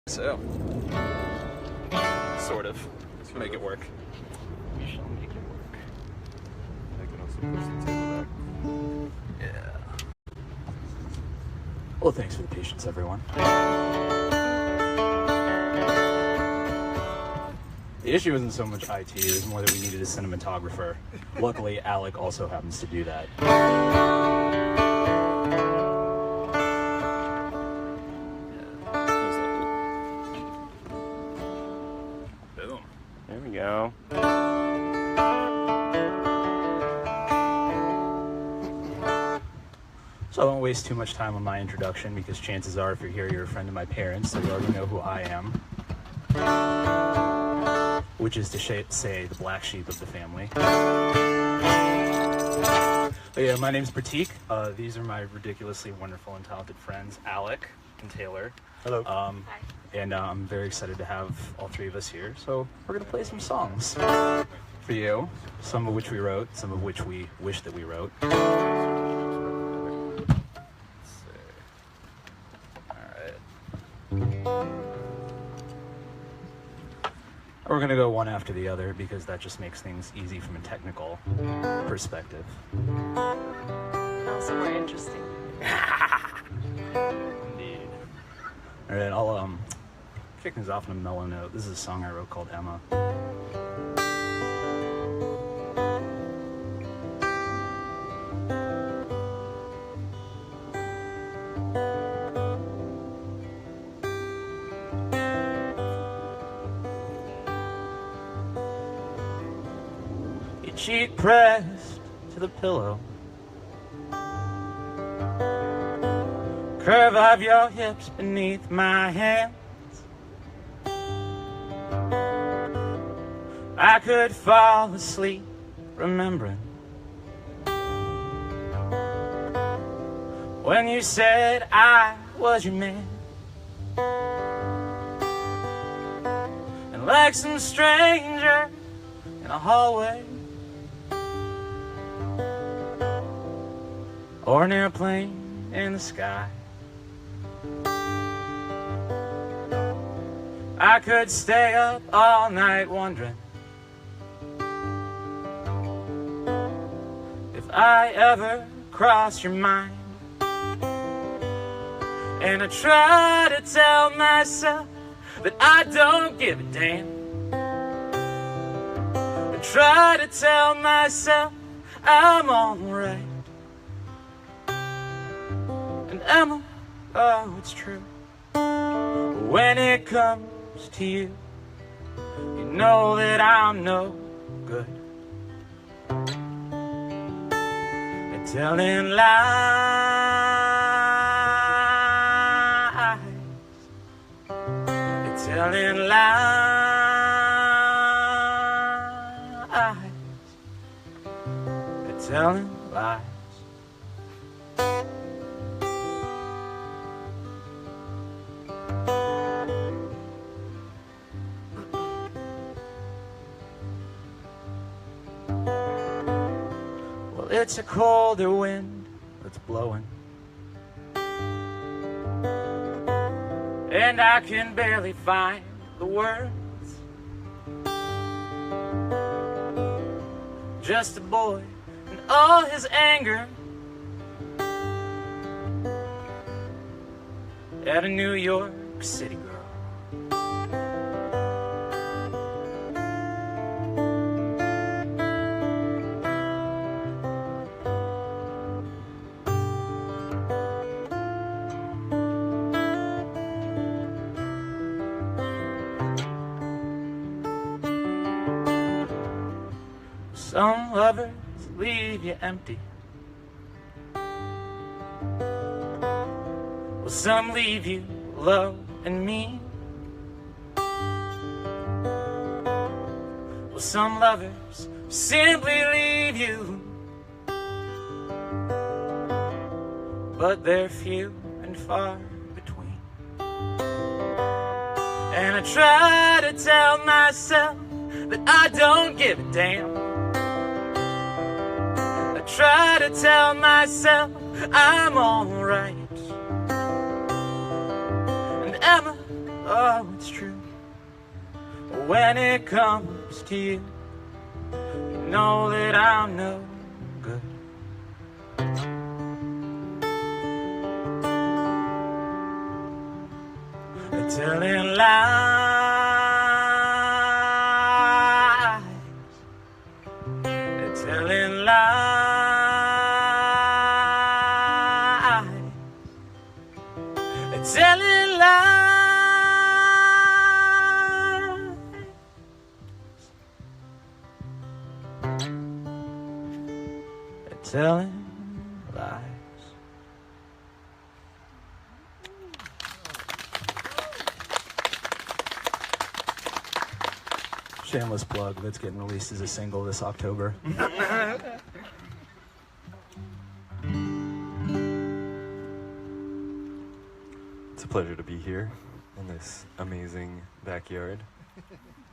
So, sort of. Let's make it work. We shall make it work. I can also push the table back. Yeah. Well, thanks for the patience, everyone. The issue isn't so much IT, it was more that we needed a cinematographer. Luckily, Alec also happens to do that. Boom. There we go. So I won't waste too much time on my introduction because chances are if you're here, you're a friend of my parents, so you already know who I am. Which is to say the black sheep of the family. But yeah, my name's Prateek. These are my ridiculously wonderful and talented friends, Alec and Taylor. Hello. Hi. And I'm very excited to have all three of us here. So we're gonna play some songs for you, some of which we wrote, some of which we wish that we wrote. We're gonna go one after the other because that just makes things easy from a technical perspective. Also more interesting. Indeed. All right, I'll kick things off on a mellow note. This is a song I wrote called Emma. Your cheek pressed to the pillow, curve of your hips beneath my hands. I could fall asleep remembering when you said I was your man. And like some stranger in a hallway or an airplane in the sky, I could stay up all night wondering if I ever cross your mind. And I try to tell myself that I don't give a damn. I try to tell myself I'm alright. And Emma, oh, it's true. When it comes to you, you know that I'm no good at telling lies, at telling lies, at telling lies. It's a colder wind that's blowing, and I can barely find the words. Just a boy and all his anger at a New York City girl. Some lovers leave you empty. Well, some leave you low and mean. Well, some lovers simply leave you, but they're few and far between. And I try to tell myself that I don't give a damn. I try to tell myself I'm alright. And Emma, oh, it's true. When it comes to you, you know that I'm no good. Telling lies, telling lies, telling lies, telling lies. Shameless plug, that's getting released as a single this October. It's a pleasure to be here in this amazing backyard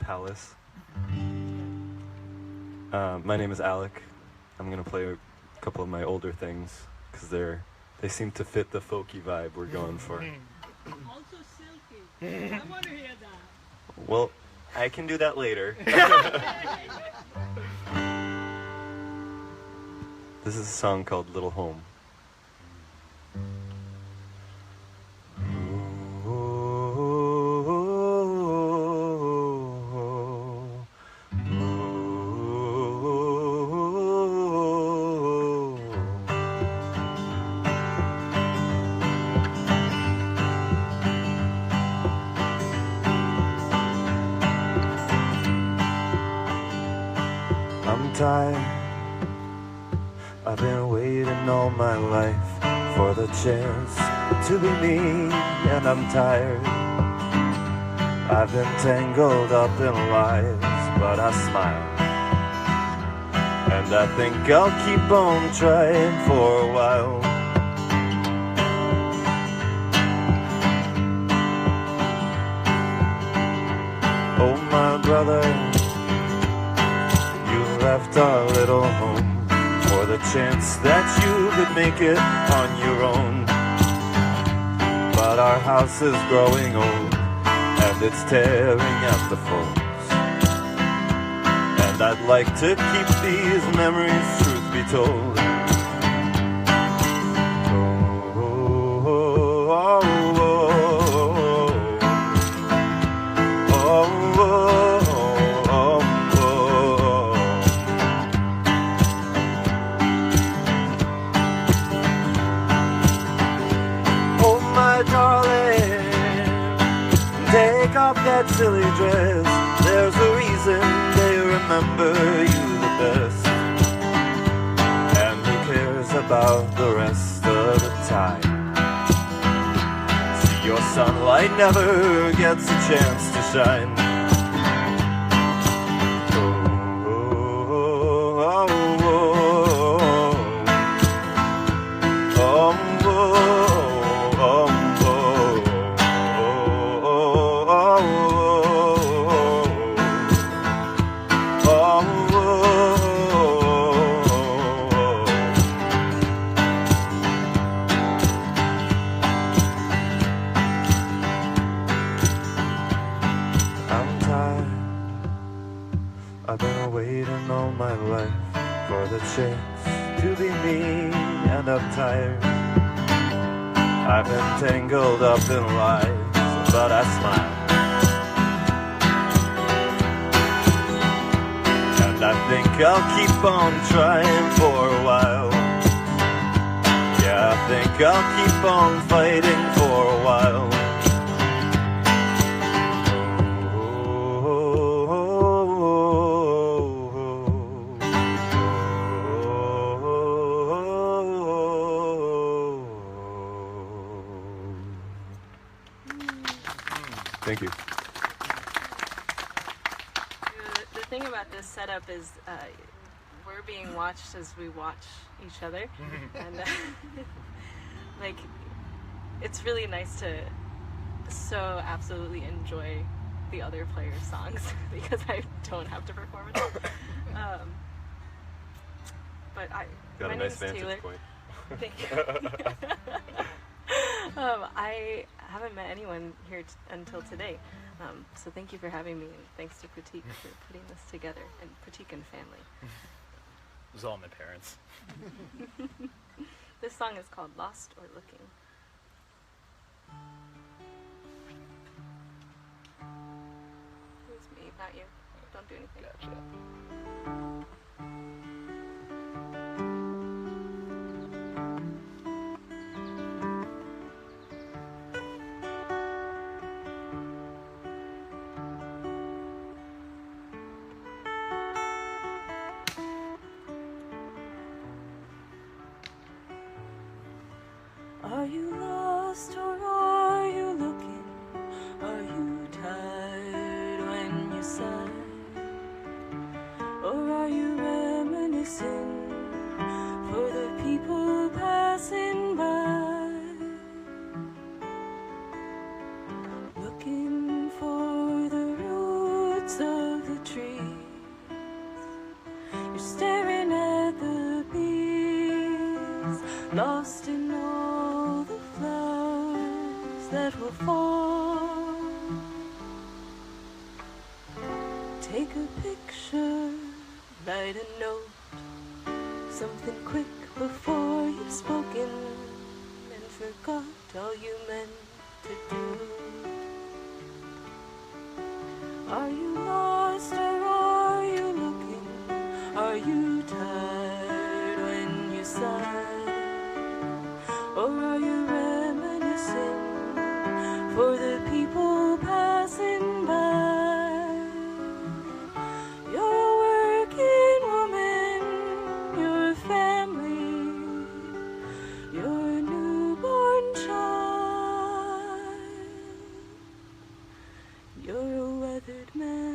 palace. My name is Alec. I'm gonna play a couple of my older things because they seem to fit the folky vibe we're going for. Also silky. I want to hear that. Well, I can do that later. This is a song called Little Home. I'm tired. I've been waiting all my life for the chance to be me, and I'm tired. I've been tangled up in lies, but I smile. And I think I'll keep on trying for a while. Oh, my brother, left our little home for the chance that you could make it on your own. But our house is growing old and it's tearing at the folds. And I'd like to keep these memories, truth be told. That silly dress, there's a reason they remember you the best. And who cares about the rest of the time? See, your sunlight never gets a chance to shine. I've been waiting all my life for the chance to be me, and I'm tired. I've been tangled up in lies, but I smile. And I think I'll keep on trying for a while. Yeah, I think I'll keep on fighting for a while. Thank you. The thing about this setup is we're being watched as we watch each other, and like it's really nice to so absolutely enjoy the other players' songs because I don't have to perform it. But Got my a nice name's vantage Taylor. point. Thank you. I haven't met anyone here until today. So thank you for having me, and thanks to Prateek for putting this together, and Prateek and family. It was all my parents. This song is called Lost or Looking. It was me, not you. Don't do anything. Gotcha. Are you lost or are you looking? Are you tired when you sigh? Or are you reminiscing for the people passing by? Looking for the roots of the trees. You're staring at the bees, lost in all the flowers that will fall. Take a picture, write a note, something quick before you've spoken and forgot all you meant to do. Are you lost or are you looking? Are you tired when you sigh? Or are you reminiscing for the people passing by? You're a working woman, you're a family, you're a newborn child, you're a weathered man.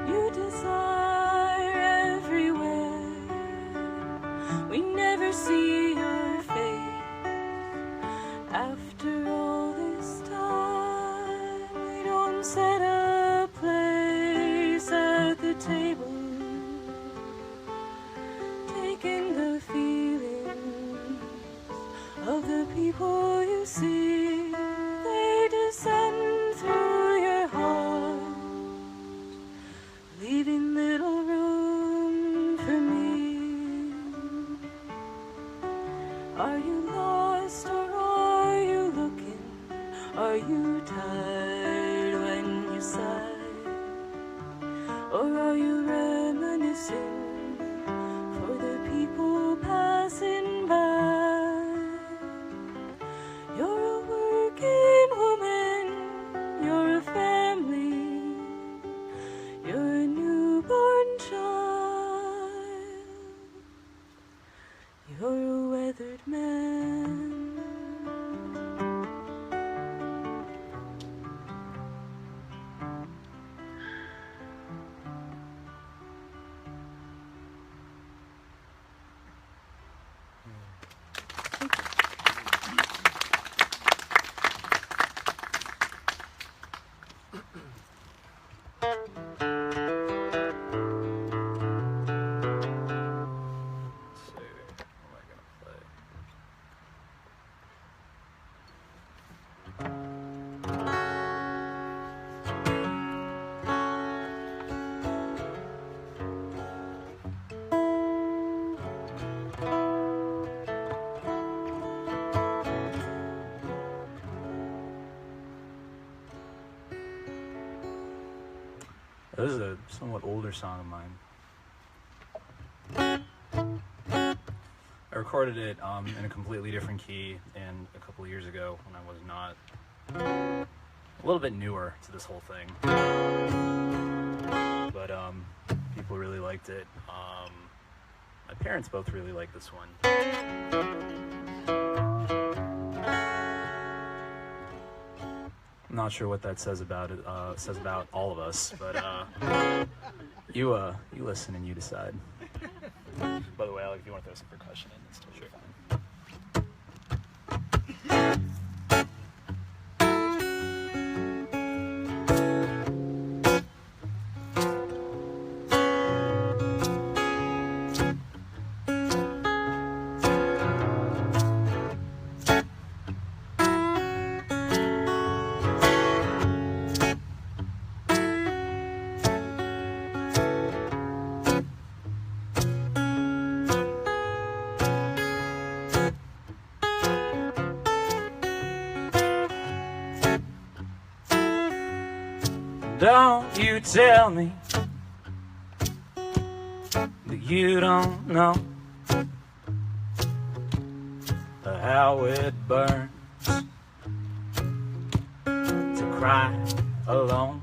You desire everywhere. We never see your face. After all this time, we don't set a place at the table. Taking the feelings of the people you see, they descend through your heart, leaving little room for me. Are you lost or are you looking? Are you tired when you sigh? Or are you reminiscing for the people passing by? You're a working woman, you're a family, you're a newborn child, you're a weathered man. Let's see. What am I gonna play? This is a somewhat older song of mine. I recorded it in a completely different key and a couple years ago when I was not a little bit newer to this whole thing. But people really liked it. My parents both really liked this one. I'm not sure what that says about it. Says about all of us, but you listen and you decide. By the way, Alec, if you want to throw some percussion in, it's totally fine. Don't you tell me that you don't know how it burns to cry alone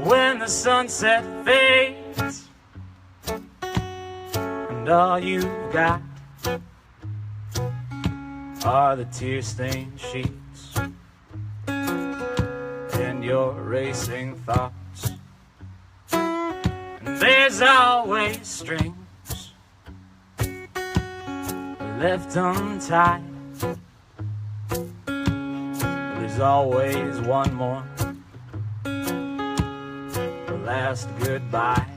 when the sunset fades and all you've got are the tear-stained sheets and your racing thoughts. And there's always strings left untied. There's always one more, the last goodbye.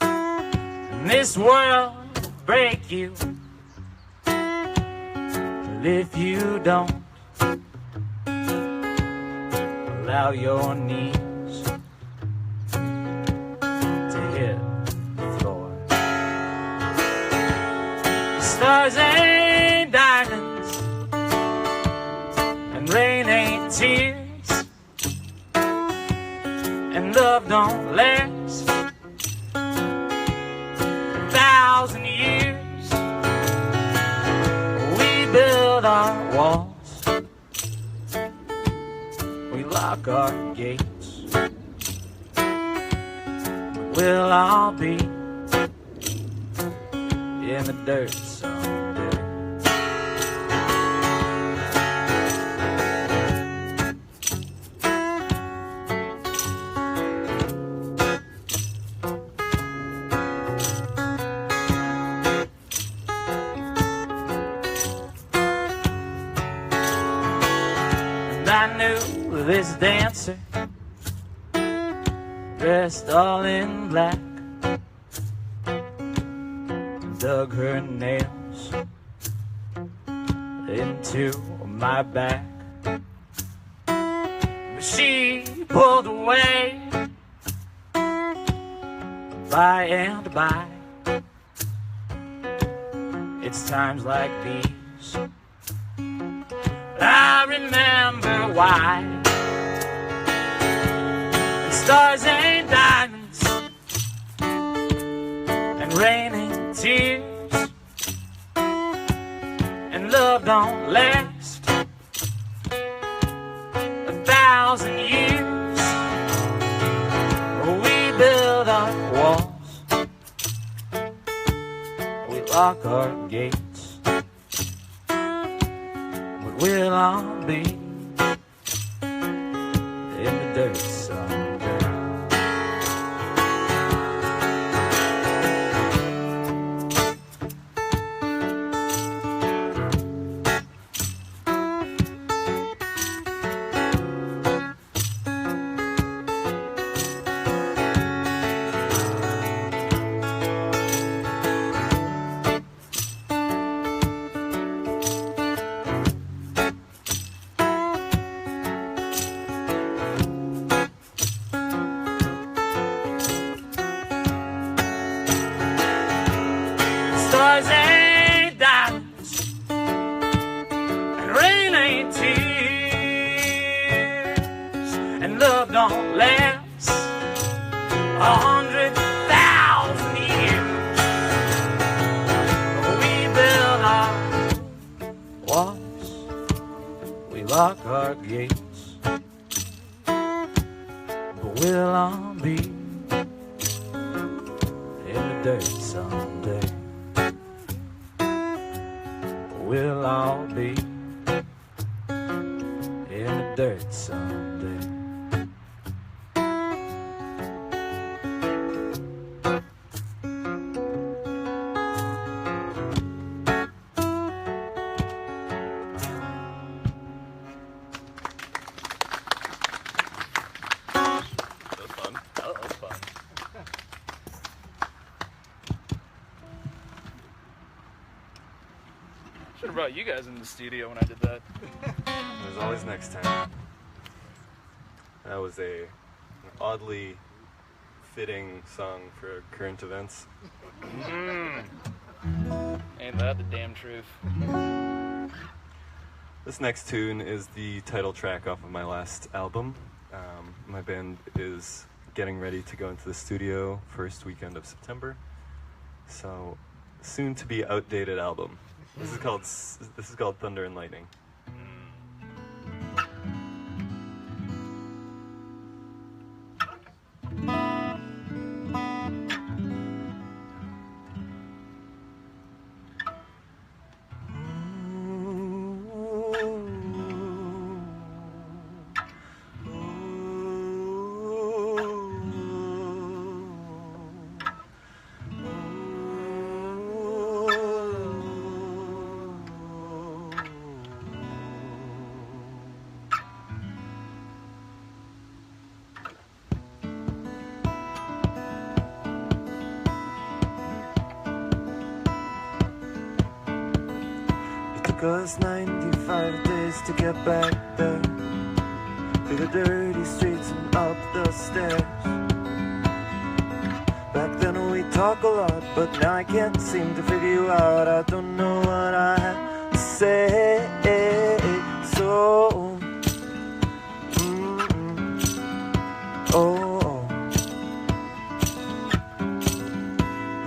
And this world will break you, but if you don't allow your knees to hit the floor. The stars ain't diamonds and rain ain't tears, and love don't last 1,000 years. We build our walls, lock our gates, we'll all be in the dirt someday. And I knew this dancer, dressed all in black, dug her nails into my back. But she pulled away by and by. It's times like these I remember why. Stars ain't diamonds and rain ain't tears, and love don't last 1,000 years. We build our walls, we lock our gates, but we'll all be in the dirt someday. Stars ain't diamonds and rain ain't tears, and love don't last 100,000 years. We build our walls, we lock our gates, but we'll all be in the dirt someday. We'll all be in have brought you guys in the studio when I did that. There's always next time. That was an oddly fitting song for current events. Ain't that the damn truth? This next tune is the title track off of my last album. My band is getting ready to go into the studio first weekend of September. So, soon to be outdated album. This is called Thunder and Lightning. Took us 95 days to get back there, through the dirty streets and up the stairs. Back then we talk a lot, but now I can't seem to figure you out. I don't know what I have to say. So,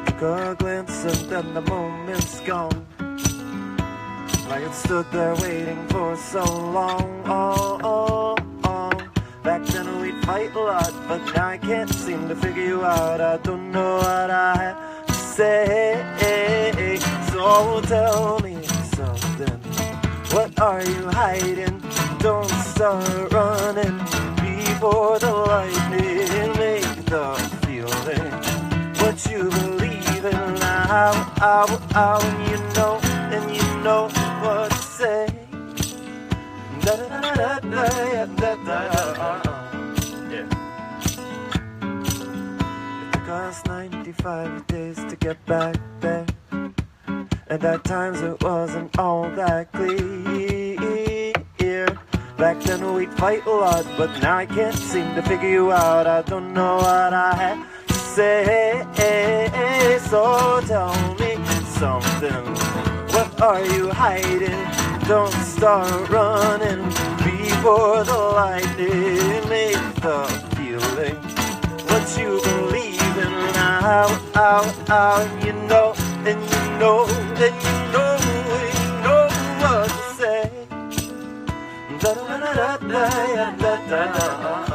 took a glance and then the moment's gone. I had stood there waiting for so long. Back then we'd fight a lot, but now I can't seem to figure you out. I don't know what I have to say. So tell me something. What are you hiding? Don't start running before the lightning. Make the feeling what you believe in now. And you know what to say. Da da da da da da da. Yeah. It took us 95 days to get back there, and at times it wasn't all that clear. Back then we'd fight a lot, but now I can't seem to figure you out. I don't know what I have to say. So tell me something. What are you hiding? Don't start running before the lightning. Make the feeling what you believe in now. And you know what to say. Da da da da da da da da.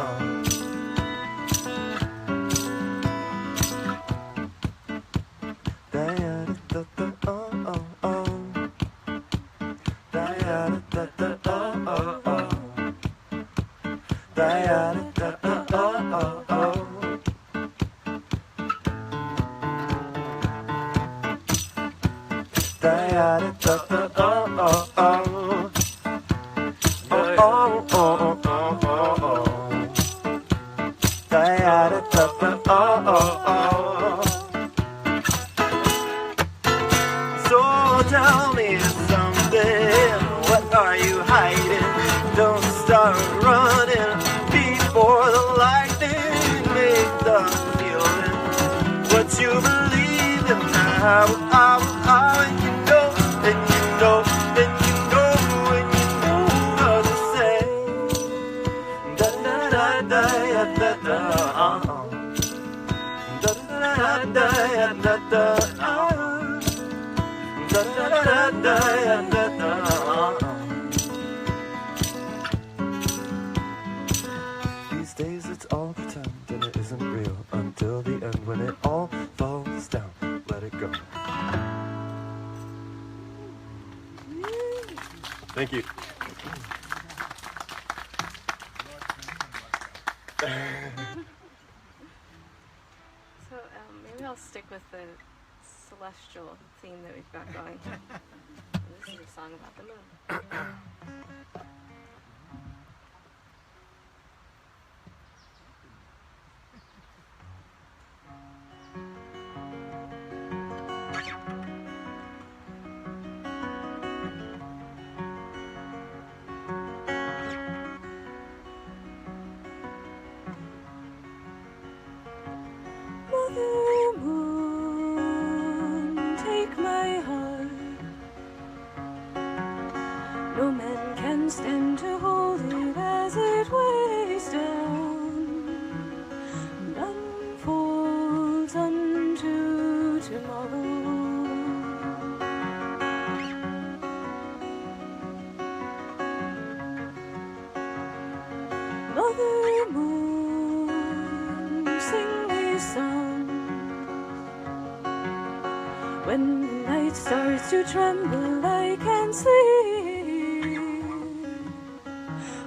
So tell me something. What are you hiding? Don't start running before the lightning. Make the feeling what you believe in now. And you know what to say. Da da da da da da. Da da da da da da. Da da da da da da. These days it's all pretend and it isn't real until the end when it all falls down. Let it go. Thank you. So maybe I'll stick with the celestial theme that we've got going. This is a song about the moon. When the light starts to tremble, I can sleep,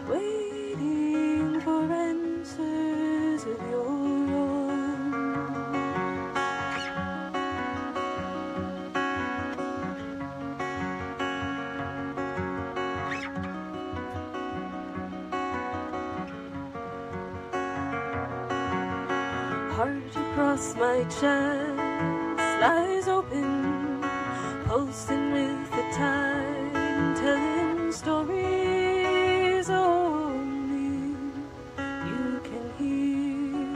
waiting for answers of your own. Heart across my chest lies open, posting with the time, telling stories only you can hear.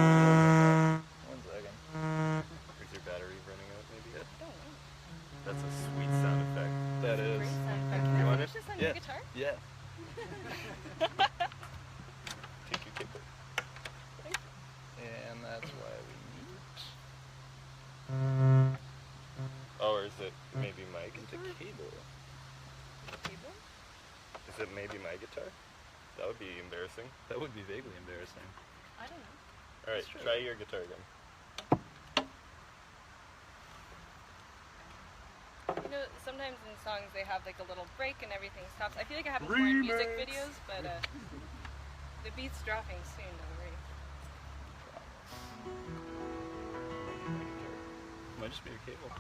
One second. Is your battery running out maybe yet? That's a sweet sound effect. That is. Great sound effect. You Can I want finish it? this on Yeah. your guitar? Yeah. Take your keyboard. And that's why we need. Oh, or is it maybe my guitar? The cable. Cable? Is it maybe my guitar? That would be embarrassing. That would be vaguely embarrassing. I don't know. Alright, That's true. try your guitar again. You know, sometimes in songs they have like a little break and everything stops. I feel like it happens more in music Remix. videos, but the beat's dropping soon, don't worry. Might just be a cable.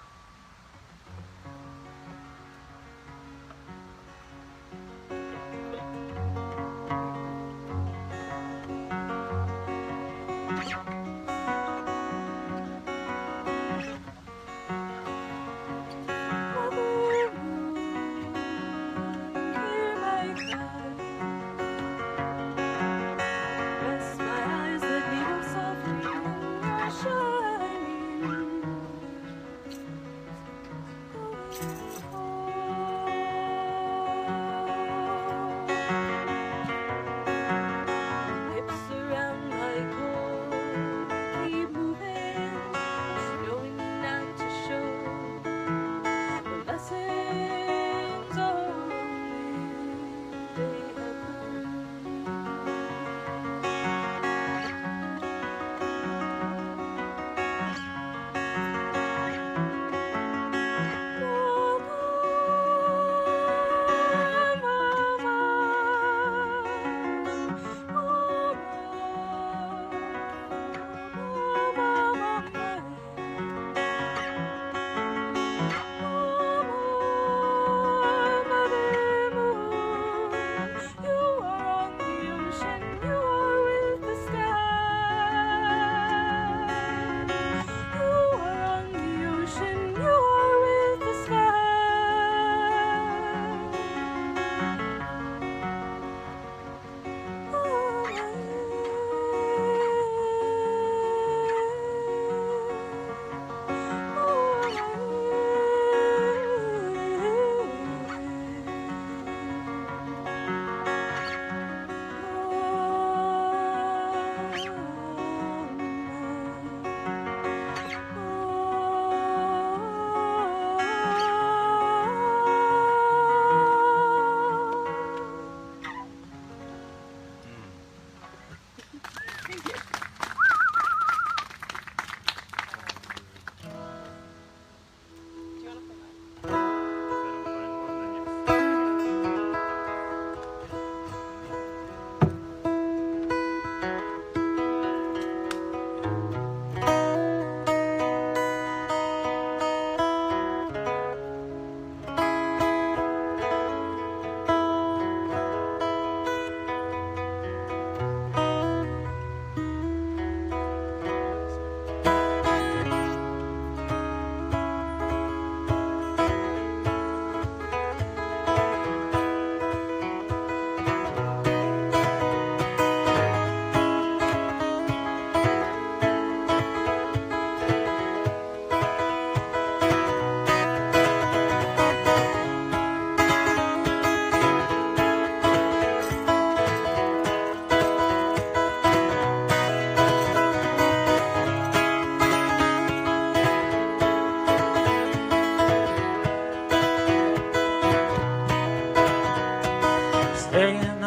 Hear my cry. Rest my eyes, let me go softly in your shining.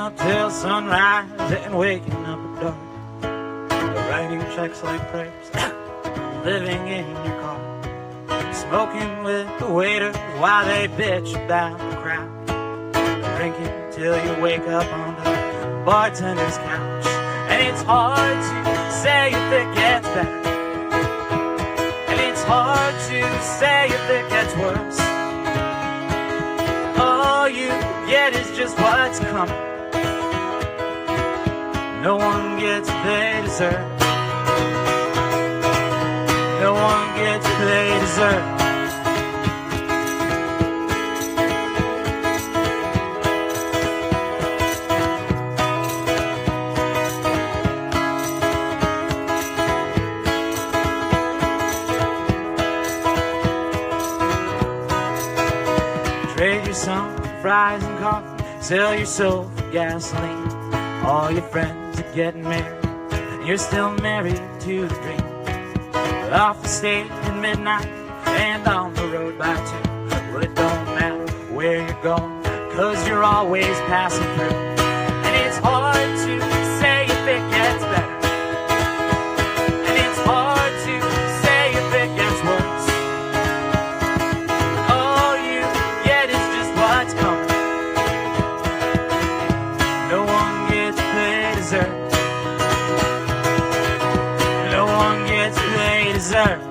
up till sunrise and waking up at dark. Writing checks like prayers, living in your car, smoking with the waiters while they bitch about the crowd, drinking till you wake up on the bartender's couch. And it's hard to say if it gets better, and it's hard to say if it gets worse. All you get is just what's coming. No one gets what they deserve. No one gets what they deserve. Trade your song for fries and coffee, sell your soul for gasoline. All your friends are getting married, and you're still married to the dream. But off the stage at midnight and on the road by 2. Well, it don't matter where you're going, 'cause you're always passing through. And it's hard to say if it gets better, and it's hard to say if it gets worse. All you get is just what's coming. No one gets what they deserve. No one gets what they deserve.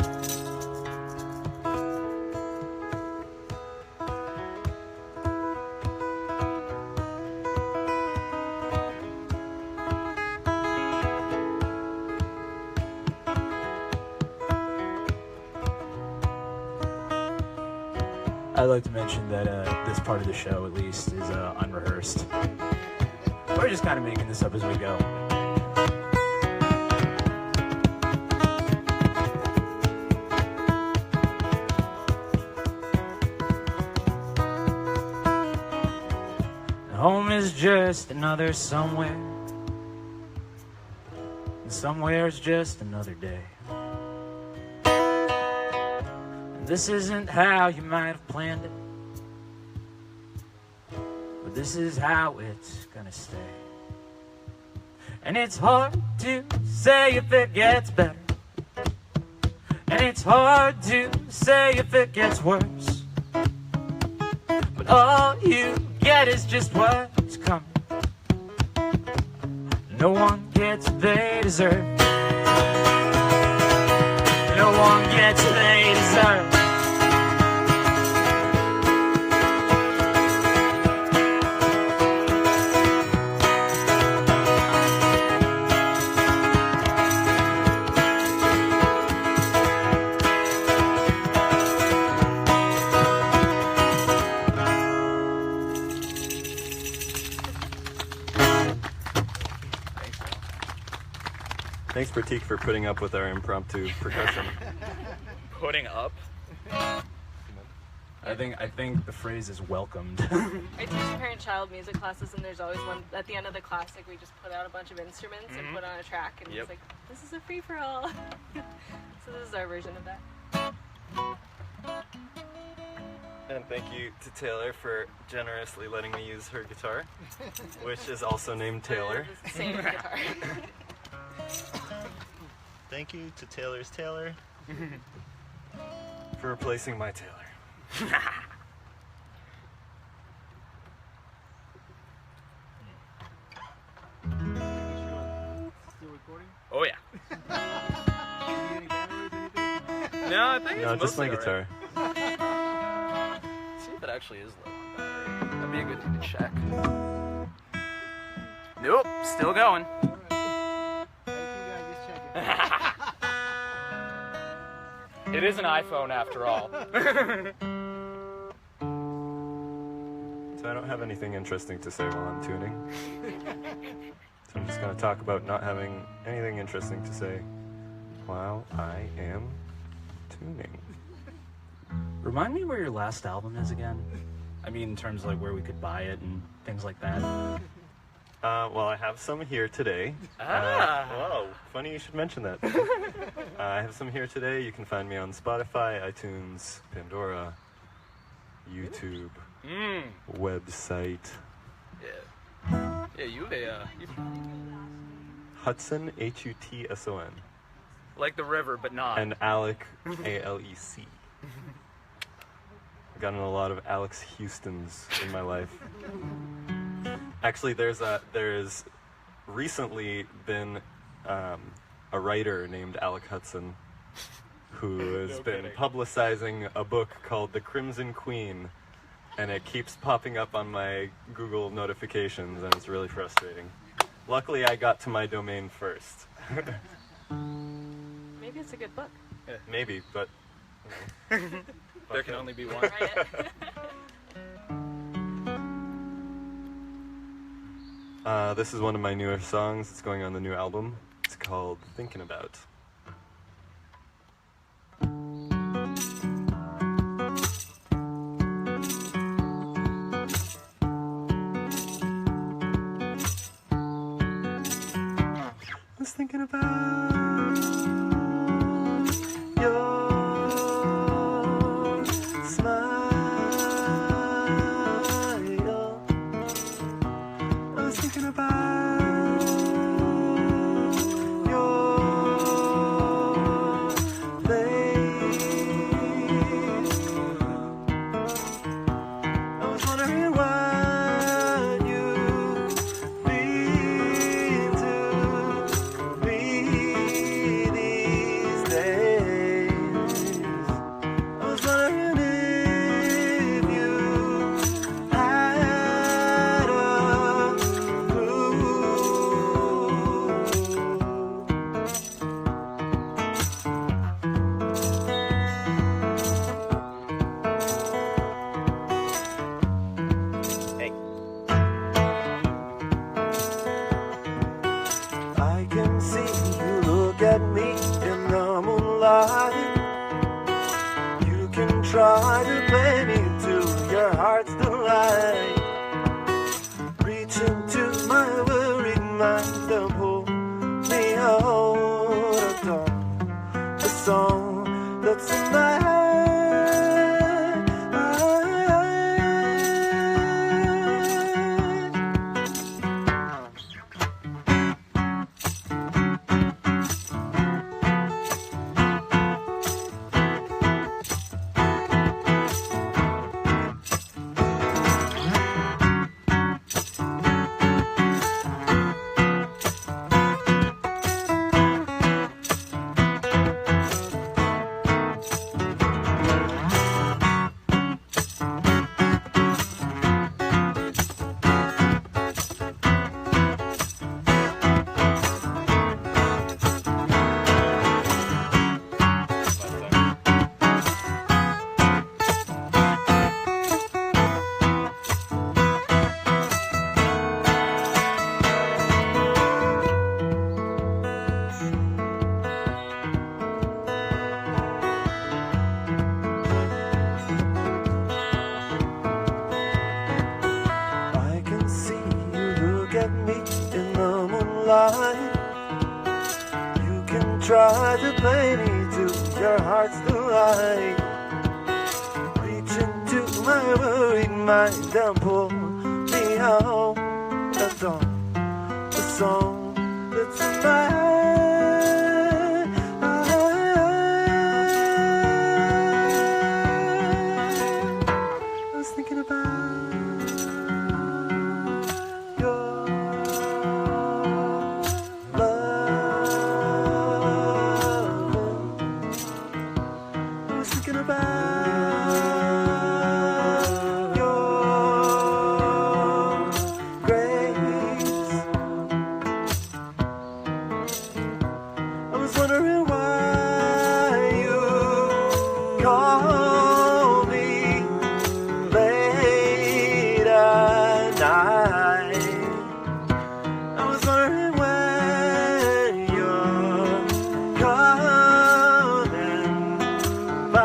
I'd like to mention that this part of the show, at least, is unrehearsed. We're just kind of making this up as we go. Home is just another somewhere, and somewhere's just another day. And this isn't how you might have planned it, but this is how it's gonna stay. And it's hard to say if it gets better, and it's hard to say if it gets worse. But all you get is just what's coming. No one gets what they deserve. No one gets what they deserve. Thanks, Prateek, for putting up with our impromptu percussion. Putting up? I think the phrase is welcomed. I teach parent-child music classes, and there's always one at the end of the class. Like, we just put out a bunch of instruments and put on a track, and it's like, this is a free-for-all. So this is our version of that. And thank you to Taylor for generously letting me use her guitar, which is also named Taylor. The same guitar. Thank you to Taylor's Taylor For replacing my Taylor. Still recording? Oh yeah. Any batteries, anything? No, I think it's No, just my mostly guitar. alright. See if it actually is low on battery. That'd be a good thing to check. Nope, still going. It is an iPhone after all. So I don't have anything interesting to say while I'm tuning. So I'm just going to talk about not having anything interesting to say while I am tuning. Remind me where your last album is again. I mean, in terms of like where we could buy it and things like that. Well, I have some here today. Whoa, funny you should mention that. I have some here today. You can find me on Spotify, iTunes, Pandora, YouTube, website. Yeah. Yeah, you Hutson, Hutson. like the river, but not. And Alec, Alec. I've gotten a lot of Alex Houstons in my life. Actually, there's recently been a writer named Alec Hutson who has been publicizing a book called The Crimson Queen, and it keeps popping up on my Google notifications, and it's really frustrating. Luckily, I got to my domain first. Maybe it's a good book. Maybe, but... There can only be one. Write it. This is one of my newer songs. It's going on the new album. It's called Thinking About. I was thinking about your smile. I was thinking about your face. I was wondering what you mean to me these days. I was wondering if you had a clue. I can see you look at me in the moonlight. You can try to play me to your heart's delight. Reach into my worried mind and pull me out of the song that's in my head. I can see you look at me in the moonlight. You can try to play me to your heart's delight. Reach into my worried mind and pull me out of the song that's in my head. I was thinking about your love. I was thinking about your grace. I was wondering why you called me late at night. I was wondering when you're coming by.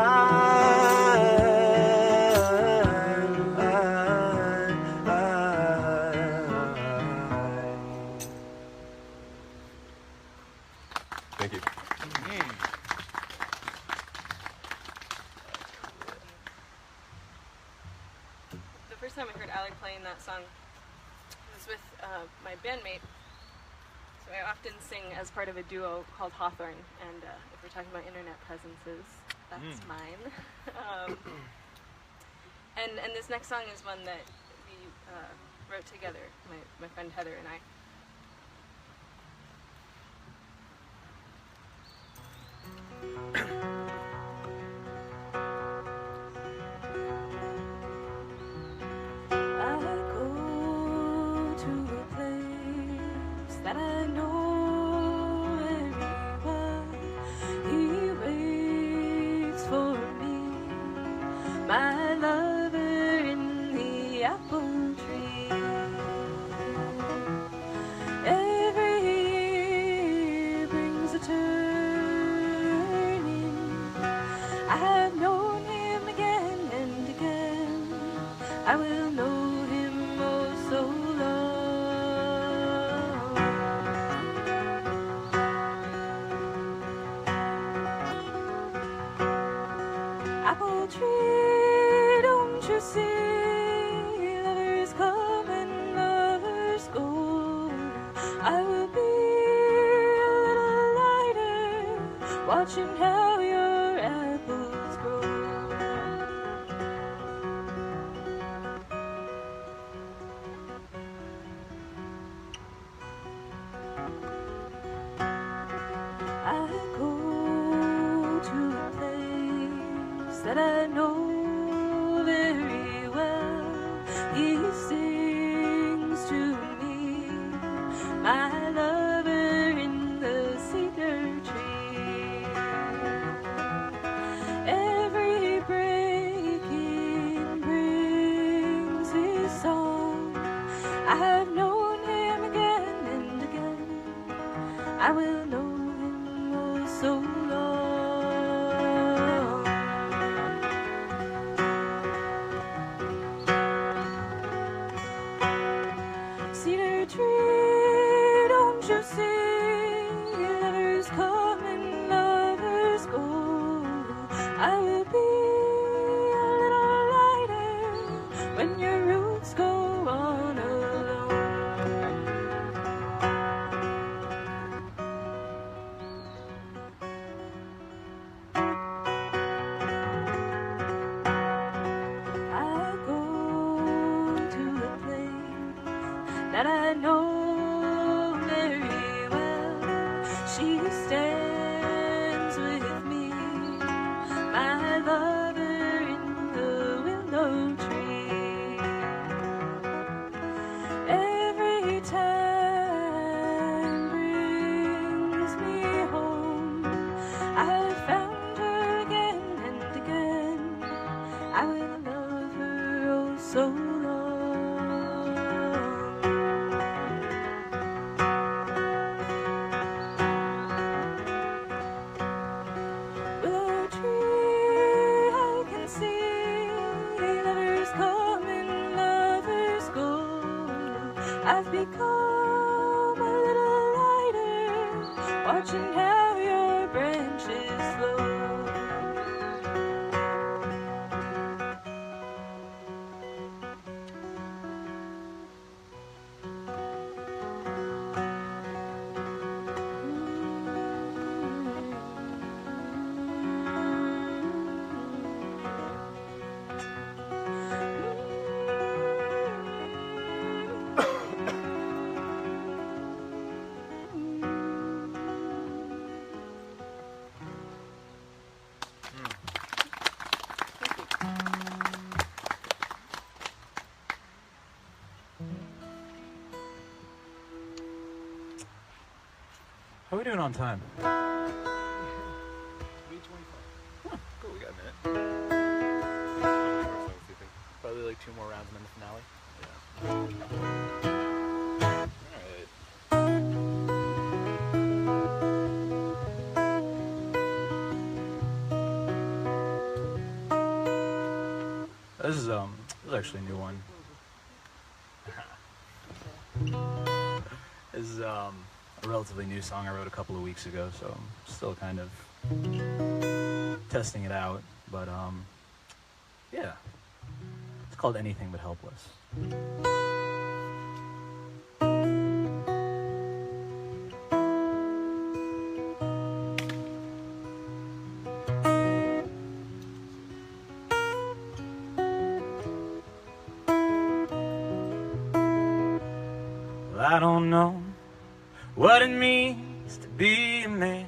Thank you. The first time I heard Alec playing that song, was with my bandmate. So I often sing as part of a duo called Hawthorne, and if we're talking about internet presences, that's mine. And this next song is one that we wrote together, my friend Heather and I. That I know very well. He waits for me, my lover in the apple tree. Every year brings a turning. I have known him again and again. I will know him oh so long. Apple tree, don't you see? Lovers come and lovers go. I will be a little lighter, watching how your apples grow. I go to a place that I know very well. He sings to me, my lover in the cedar tree. Every breaking brings his song. I have known him again and again. I will know him oh so long. Cedar tree, don't you see? Lovers come and lovers go. I will be a little lighter when your roots go on alone. I go to a place that I know very well. She stands with me, my lover in the willow tree. Every time brings me home. I have found her again and again. I will love her oh so long. Willow tree, I can see lovers come and lovers go. I've become a little lighter, watching how your branches flow. How are we doing on time? Cool, we got a minute. Probably like 2 more rounds and then the finale. This is actually a new one. This is a relatively new song I wrote a couple of weeks ago, so I'm still kind of testing it out. But yeah, it's called Anything But Helpless. Well, I don't know what it means to be a man.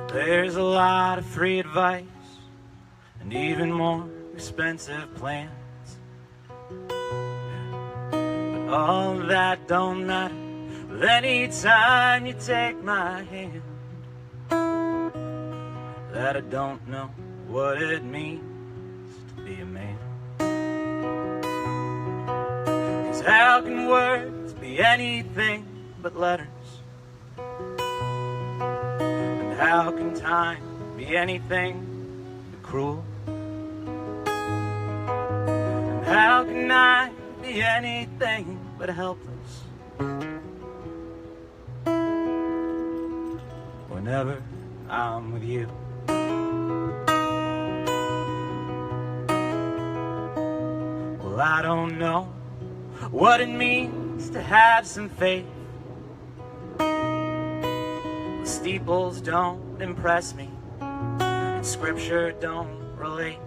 There's a lot of free advice and even more expensive plans. But all of that don't matter with any time you take my hand. That I don't know what it means to be a man. 'Cause how can words be anything but letters? And how can time be anything but cruel? And how can I be anything but helpless whenever I'm with you? Well, I don't know what it means to have some faith. The steeples don't impress me, and scripture don't relate.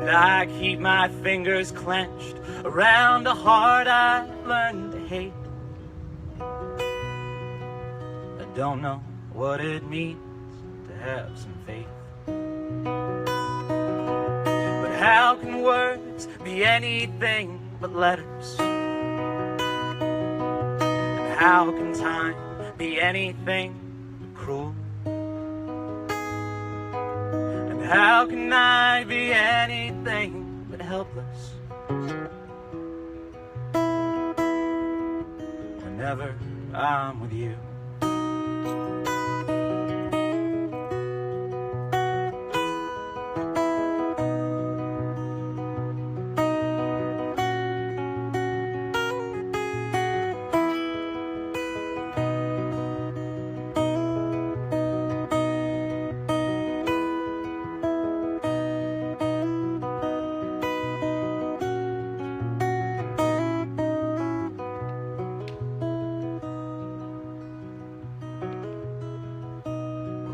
And I keep my fingers clenched around a heart I learned to hate. I don't know what it means to have some faith. How can words be anything but letters? And how can time be anything but cruel? And how can I be anything but helpless whenever I'm with you?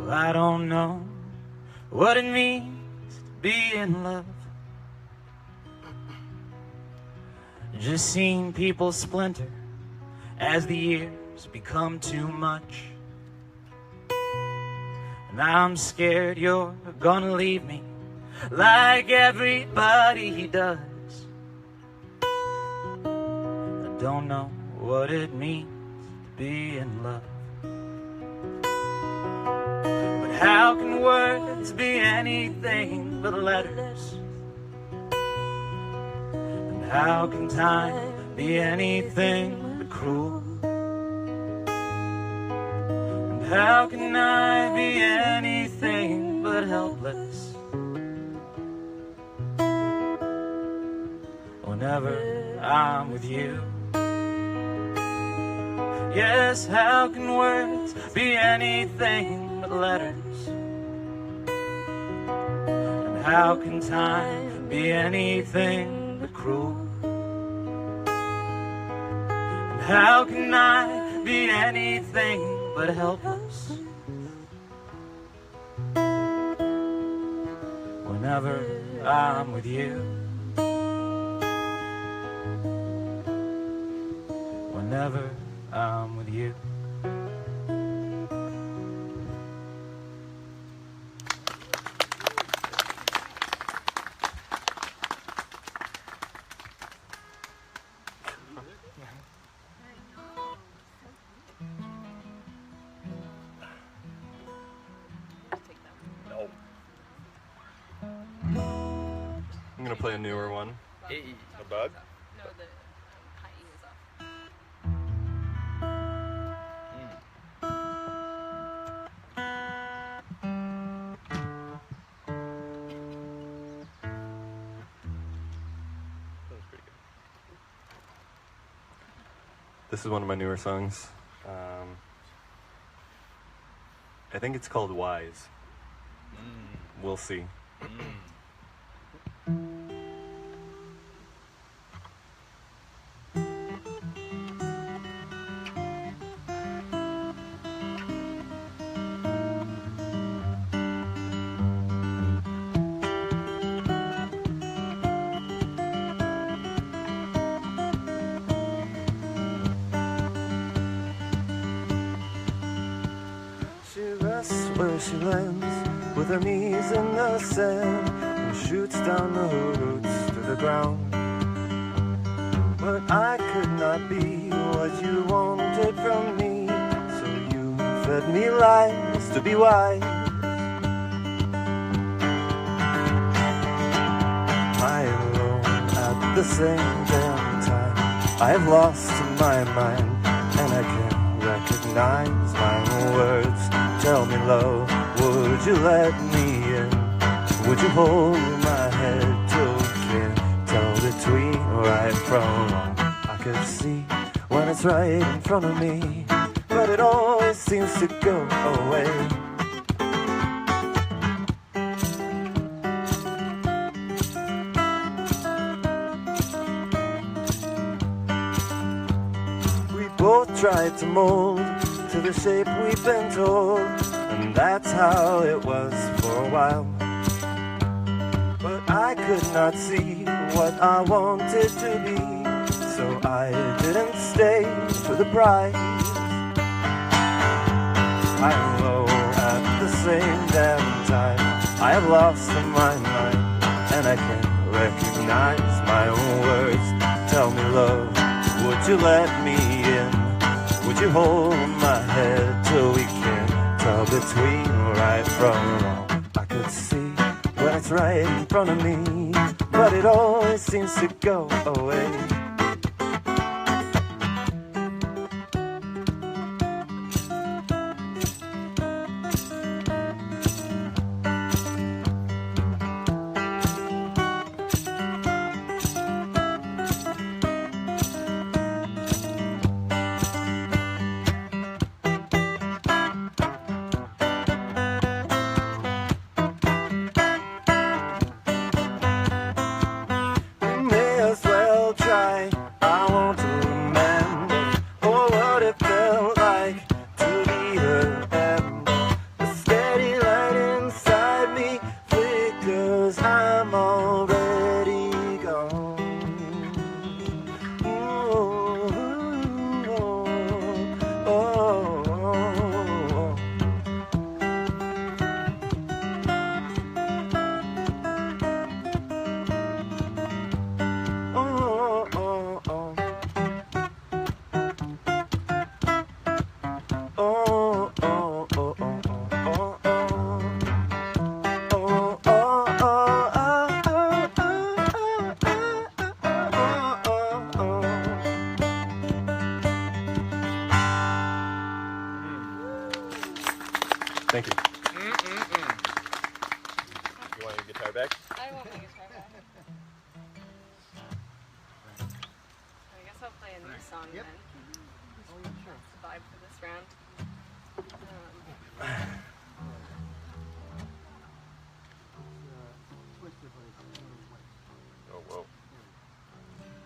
I don't know what it means to be in love. Just seen people splinter as the years become too much. And I'm scared you're gonna leave me like everybody does. I don't know what it means to be in love. How can words be anything but letters? And how can time be anything but cruel? And how can I be anything but helpless whenever I'm with you? Yes, how can words be anything but letters? And how can time be anything but cruel? And how can I be anything but helpless whenever I'm with you? Whenever I'm with you. No. I'm gonna play a newer one. Hey, a bug? No, the high E is off. That was pretty good. This is one of my newer songs. I think it's called Wise. We'll see. where she lands, with her knees in the sand, and shoots down the roots to the ground. But I could not be what you wanted from me, so you fed me lies to be wise. I alone at the same damn time, I have lost my mind, and I can't recognize my own words. Tell me, love, would you let me in? Would you hold my head till we can tell between right from wrong? I could see when it's right in front of me, but it always seems to go away. We both tried to mold to the shape we've been told, and that's how it was for a while. But I could not see what I wanted to be, so I didn't stay for the prize. I'm low at the same damn time, I have lost my mind, and I can't recognize my own words. Tell me, love, would you let me in? Would you hold my head till we can tell between right from wrong? I could see when it's right in front of me, but it always seems to go away. Thank you. You want your guitar back? I want my guitar back. I guess I'll play a new song then. That's the vibe for this round. Oh, whoa.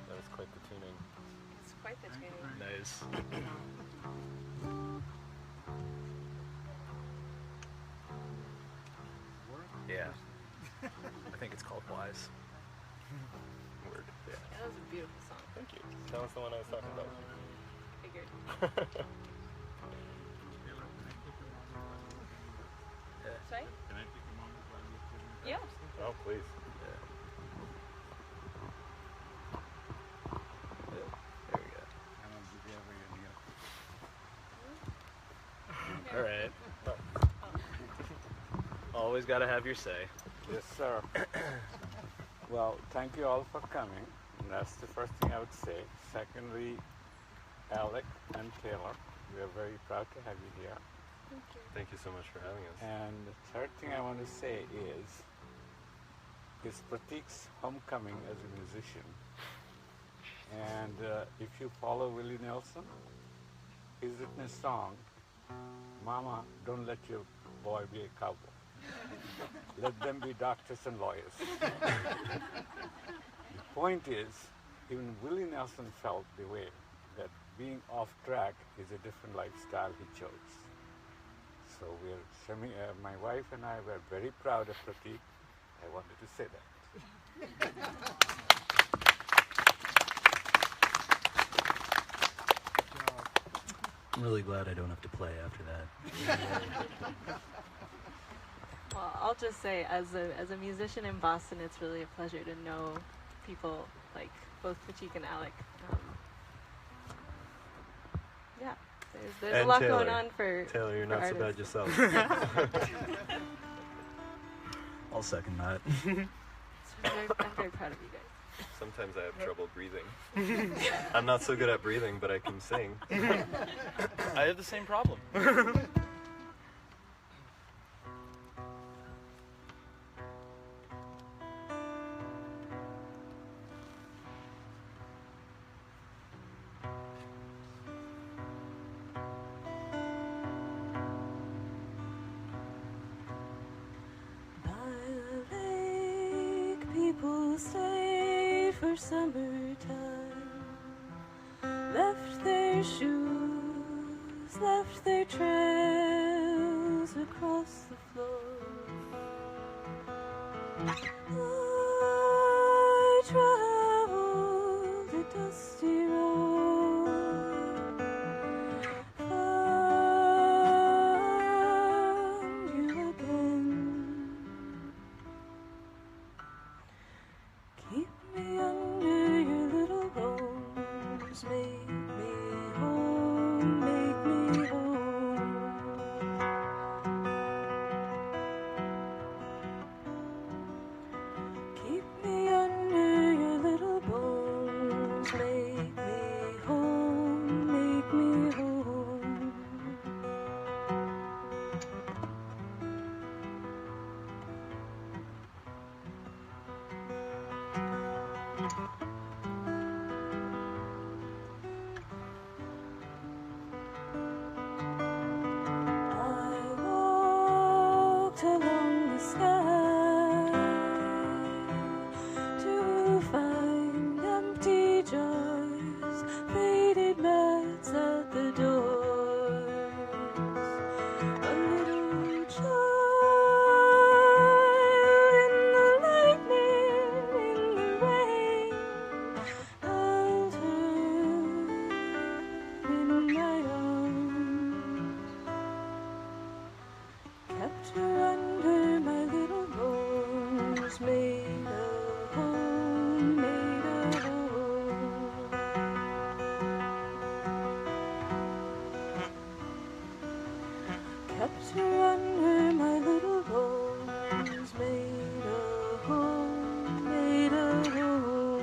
That was quite the tuning. It's quite the tuning. Nice. Yeah. I think it's called Wise. Word. Yeah. Yeah, that was a beautiful song. Thank you. That was the one I was talking about. Figured. Sorry? Can I take a moment while you're sitting? Yeah. Oh, please. There we go. And I'll give you every idea. All right. Always got to have your say. Yes, sir. Well, thank you all for coming. That's the first thing I would say. Secondly, Alec and Taylor, we are very proud to have you here. Thank you so much for having us. And the third thing I want to say is, it's Prateek's homecoming as a musician. And if you follow Willie Nelson, he's written a song, Mama, don't let your boy be a cowboy. Let them be doctors and lawyers. The point is, even Willie Nelson felt the way that being off track is a different lifestyle he chose. So my wife and I were very proud of Prateek. I wanted to say that. I'm really glad I don't have to play after that. Well, I'll just say, as a musician in Boston, it's really a pleasure to know people like both Prateek and Alec. Yeah, there's a And lot Taylor. going on for Taylor, you're for not so bad artists. yourself. I'll second that. So I'm very proud of you guys. Sometimes I have trouble breathing. I'm not so good at breathing, but I can sing. I have the same problem. By the lake, people stayed for summertime. Left their shoes, left their trails across the floor. I traveled a dusty road, found you again. Keep me under your little bones, make me home, make me home. Keep me under your little bones, make me home, make me home. I walked along the sky to find empty jars, faded mats at the doors. A little child in the lightning, in the rain, held her in my arms. Kept her under my little bones, made a home, made a home. Kept her under my little bones, made a home, made a home.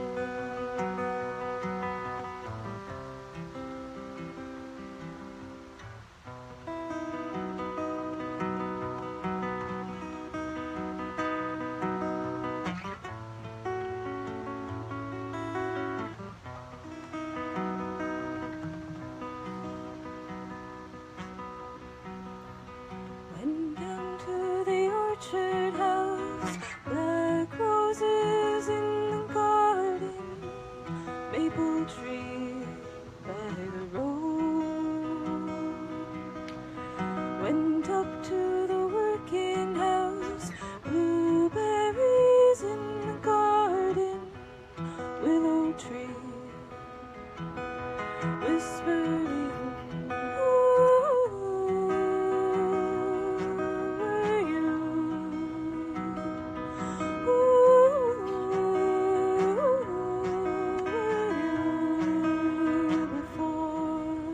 Went down to the orchard house, black roses in the garden, maple tree by the road. Went up to the working house, blueberries in the garden, willow tree whispering, "Ooh, were you? Ooh, were you before?"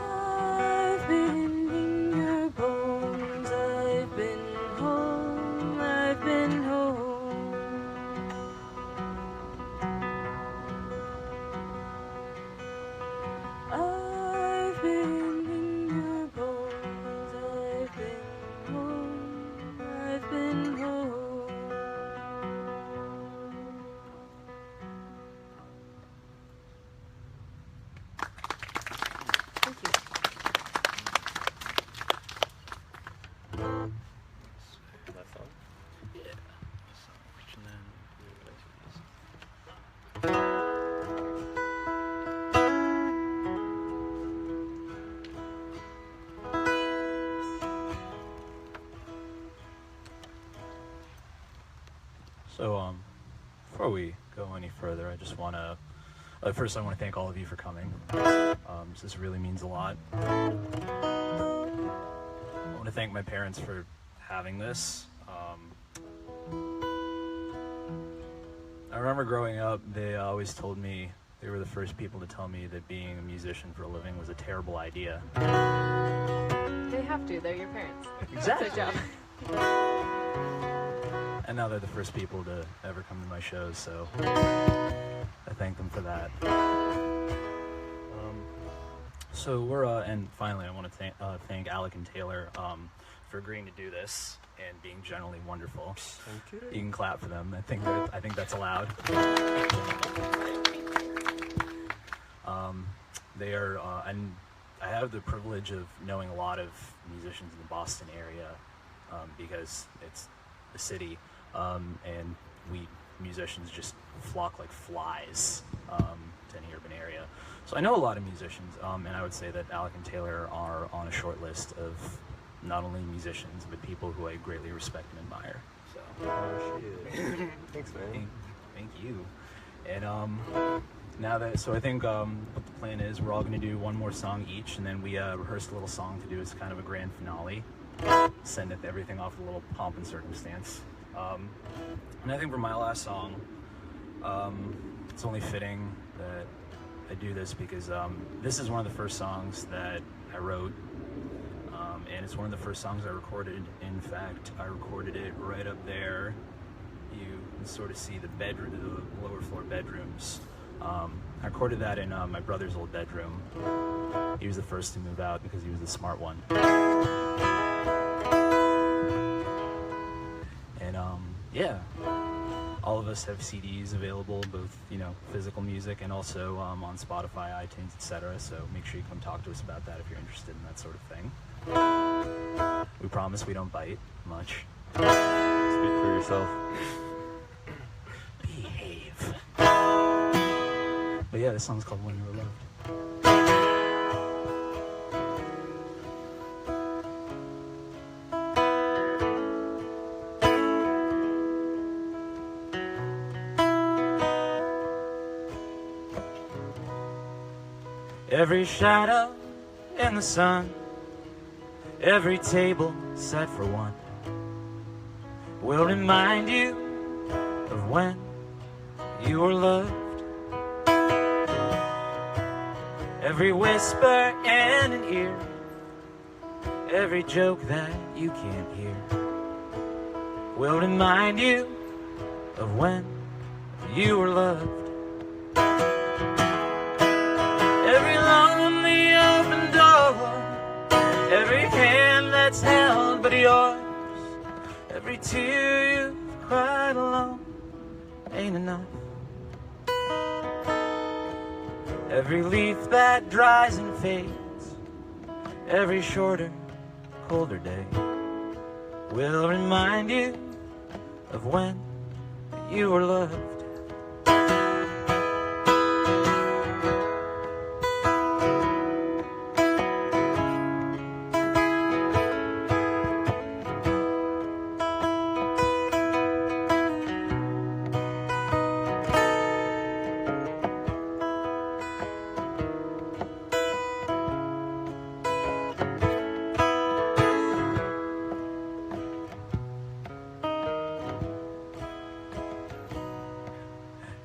I've been in your bones, I've been home, I've been home. I've been in your bones, I've been home, I've been home. Thank you. That song? Yeah. And then So, before we go any further, I just want to First, I want to thank all of you for coming. This really means a lot. I want to thank my parents for having this. I remember growing up, they always told me, they were the first people to tell me that being a musician for a living was a terrible idea. They have to. They're your parents. Exactly. That's their job. And now they're the first people to ever come to my shows, so I thank them for that. So we're, and finally I want to thank Alec and Taylor for agreeing to do this and being generally wonderful. Thank you. You can clap for them. I think that's allowed. They are, and I have the privilege of knowing a lot of musicians in the Boston area because it's the city, and we musicians just flock like flies to any urban area. So I know a lot of musicians, and I would say that Alec and Taylor are on a short list of not only musicians, but people who I greatly respect and admire. So. Oh, shit. Thanks, man. Thank you. And now that, so I think what the plan is, we're all going to do one more song each, and then we rehearsed a little song to do as kind of a grand finale. Send everything off with a little pomp and circumstance. And I think for my last song, it's only fitting that I do this because this is one of the first songs that I wrote, and it's one of the first songs I recorded. In fact, I recorded it right up there. You can sort of see the bedroom, the lower floor bedrooms. I recorded that in my brother's old bedroom. He was the first to move out because he was the smart one. And yeah, all of us have CDs available, both, you know, physical music and also on Spotify, iTunes, etc. So make sure you come talk to us about that if you're interested in that sort of thing. We promise we don't bite much. Speak for yourself. Behave. But yeah, this song's called When You Were Loved. Every shadow in the sun, every table set for one, will remind you of when you were loved. Every whisper in an ear, every joke that you can't hear, will remind you of when you were loved. Every lonely open door, every hand that's held but yours, every tear you've cried alone ain't enough. Every leaf that dries and fades, every shorter, colder day, will remind you of when you were loved.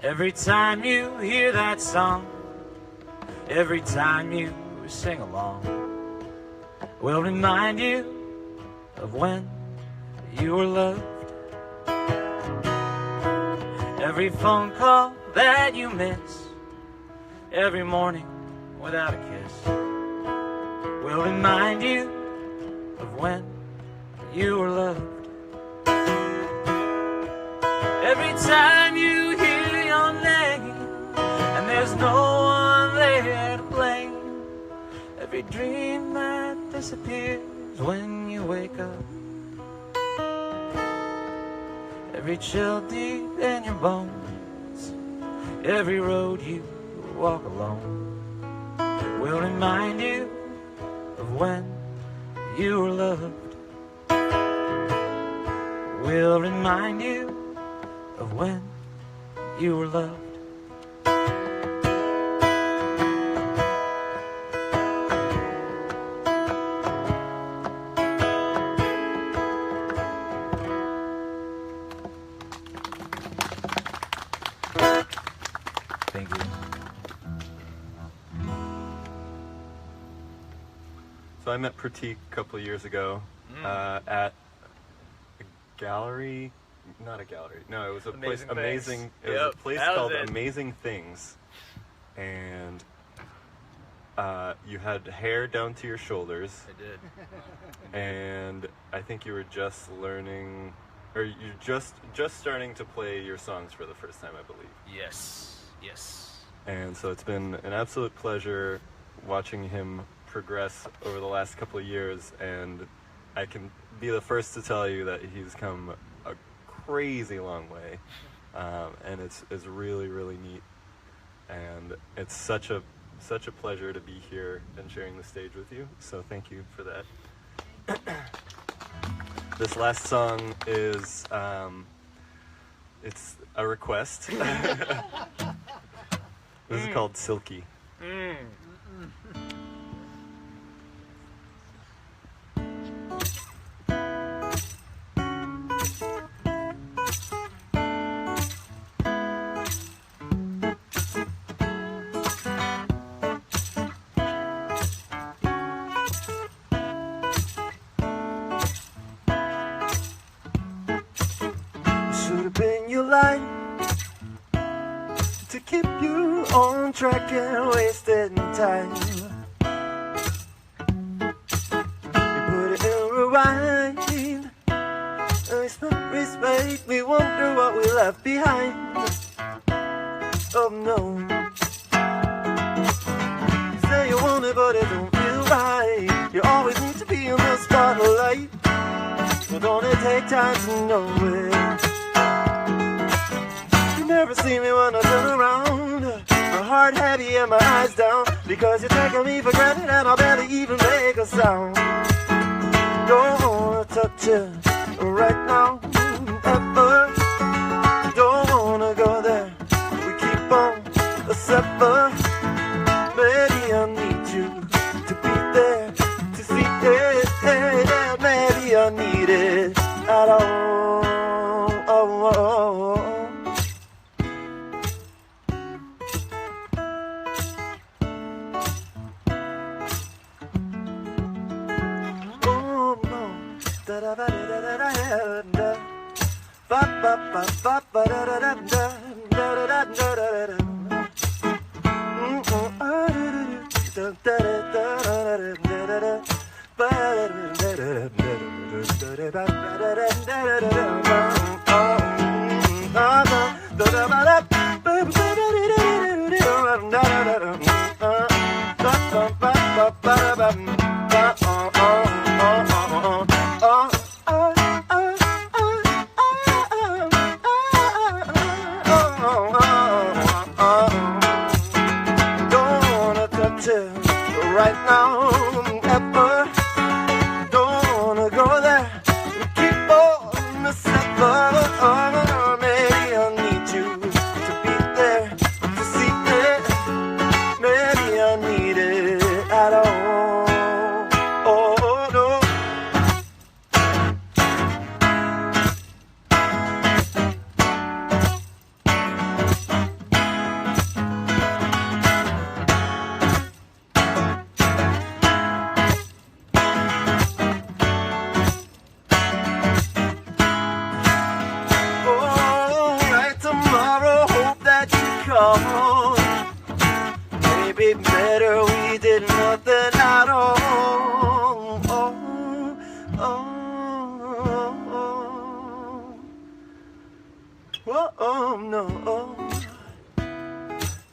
Every time you hear that song, every time you sing along, will remind you of when you were loved. Every phone call that you miss, every morning without a kiss, will remind you of when you were loved. Every time you hear your name and there's no one there to blame, every dream that disappears when you wake up, every chill deep in your bones, every road you walk alone, will remind you of when you were loved. Will remind you of when you were loved. So I met Prateek a couple of years ago at a gallery. Not a gallery. No, it was a place. Amazing. It was a place called Amazing Things, and you had hair down to your shoulders. I did. And I think you were just learning, or you just starting to play your songs for the first time, I believe. Yes. And so it's been an absolute pleasure watching him progress over the last couple of years, and I can be the first to tell you that he's come a crazy long way, and it's really, really neat, and it's such a pleasure to be here and sharing the stage with you, so thank you for that. This last song is it's a request. This is called Silky. Should have been your light to keep you on track and wasting time. You put it in rewind. It's memories make me wonder what we left behind. Oh no. You say you want it, but it don't feel right. You always need to be in the spotlight. Well, don't it take time to know it? You never see me when I turn around. My heart heavy and my eyes down, because you're taking me for granted and I'll barely even make a sound. Don't wanna touch you right now, ever. Don't wanna go there. We keep on a separate. Maybe I need you to be there to see it. Maybe I need it at all. Oh, oh, oh. Right now, ever. Don't wanna go there. Keep on the separate. Maybe I need you to be there to see it. Maybe I need it at all. Oh no. Maybe better we did nothing at all. Oh, oh, oh, oh, oh no.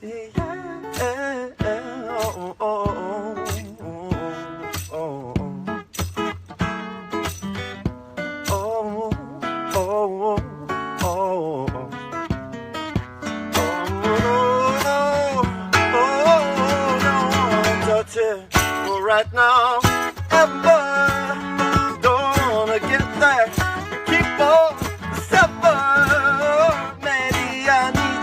Yeah, oh, oh, oh, oh, oh, oh, oh. Right now, ever. Don't wanna get there. Keep on separate. Maybe I need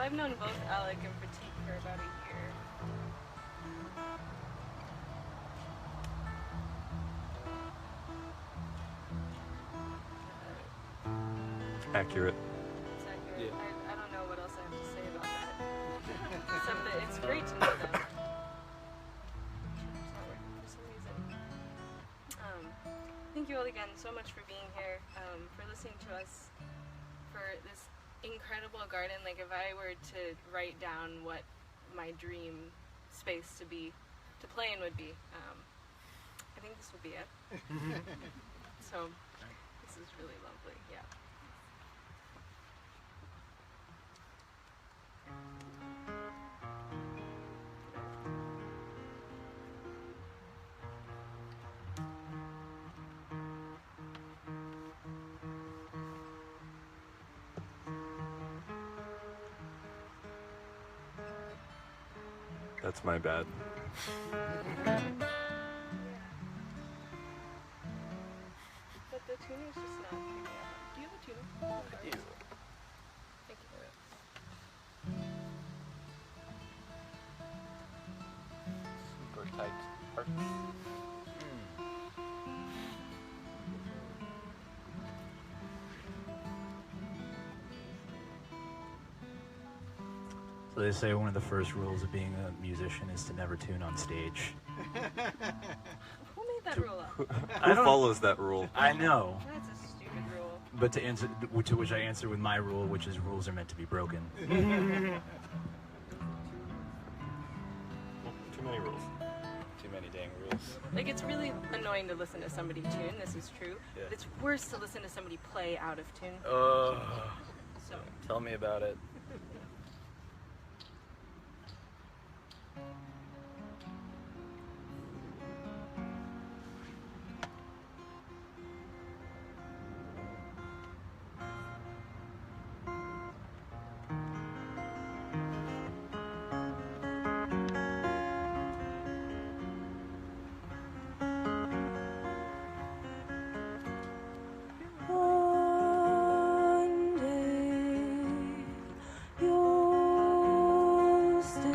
So I've known both Alec and Prateek for about a year. Accurate. It's accurate. I don't know what else I have to say about that. Except that it's great to know them. It's not working for some reason. Thank you all again so much for being here, for listening to us, for this incredible garden. Like, if I were to write down what my dream space to play in would be, I think this would be it. So this is really lovely. Yeah. That's my bad. But the tuner's just not picking up. Do you have a tuner? I do. Thank you. Super tight parts. So they say one of the first rules of being a musician is to never tune on stage. Who made that rule up? Who follows that rule? I know, That's a stupid rule. but to which I answer with my rule, which is rules are meant to be broken. Too many rules. Too many dang rules. Like, it's really annoying to listen to somebody tune, this is true. Yeah. But it's worse to listen to somebody play out of tune. So, Tell me about it. One day you'll stay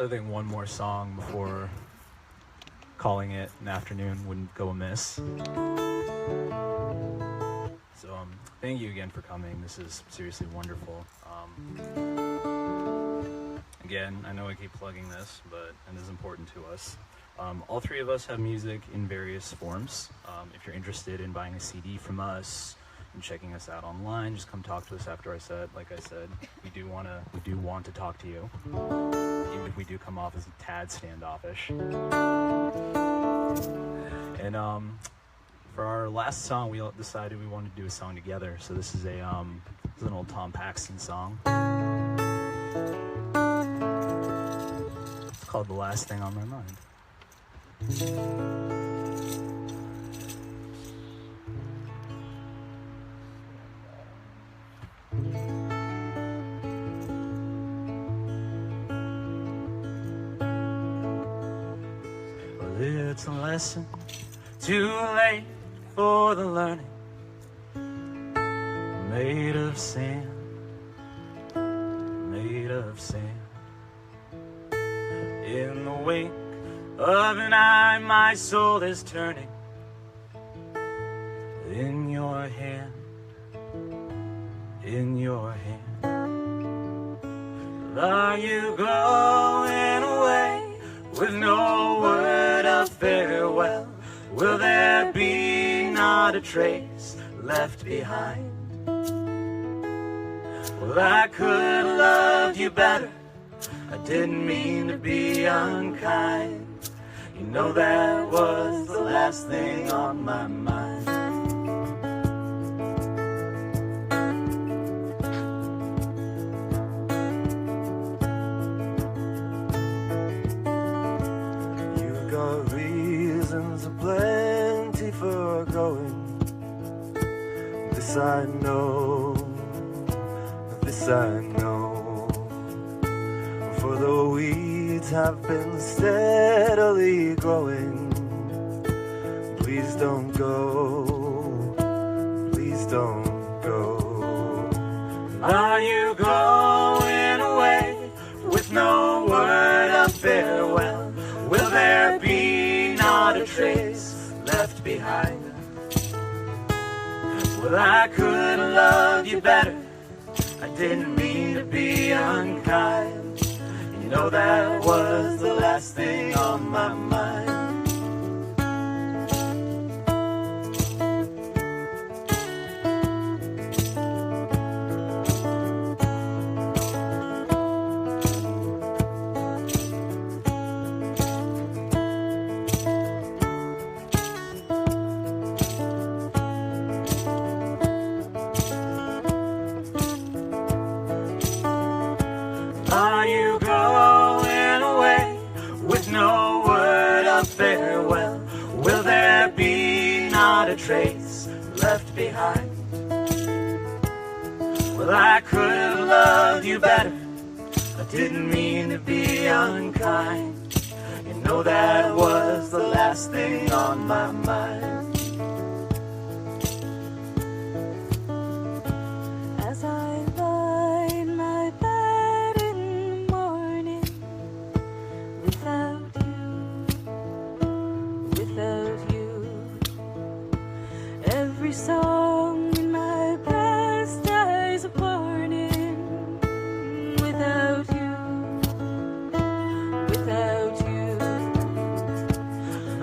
I think one more song before calling it an afternoon wouldn't go amiss. So thank you again for coming. This is seriously wonderful. Again, I know I keep plugging this, but it is important to us. All three of us have music in various forms. If you're interested in buying a CD from us and checking us out online, just come talk to us after our set. Like I said, we do want to talk to you, even if we do come off as a tad standoffish. And for our last song, we decided we wanted to do a song together. So this is an old Tom Paxton song. It's called "The Last Thing on My Mind." Well, it's a lesson too late for the learning, made of sand, made of sand. In the wake of an eye, my soul is turning. In your hand, in your hand. Are you going away with no word of farewell? Will there be not a trace left behind? Well, I could have loved you better. I didn't mean to be unkind. You know that was the last thing on my mind. You've got reasons aplenty for going. This I know, this I know. For the weeds have been steadily growing. Please don't go, please don't go. Are you going away with no word of farewell? Will there be not a trace left behind? Well, I could have loved you better. I didn't mean to be unkind. You know that was the last thing on my mind. Are you going away with no word of farewell? Will there be not a trace left behind? Well, I could have loved you better. I didn't mean to be unkind. You know that was the last thing on my mind. As I lie in my bed in the morning, without you, every song in my breast dies a warning. Without you,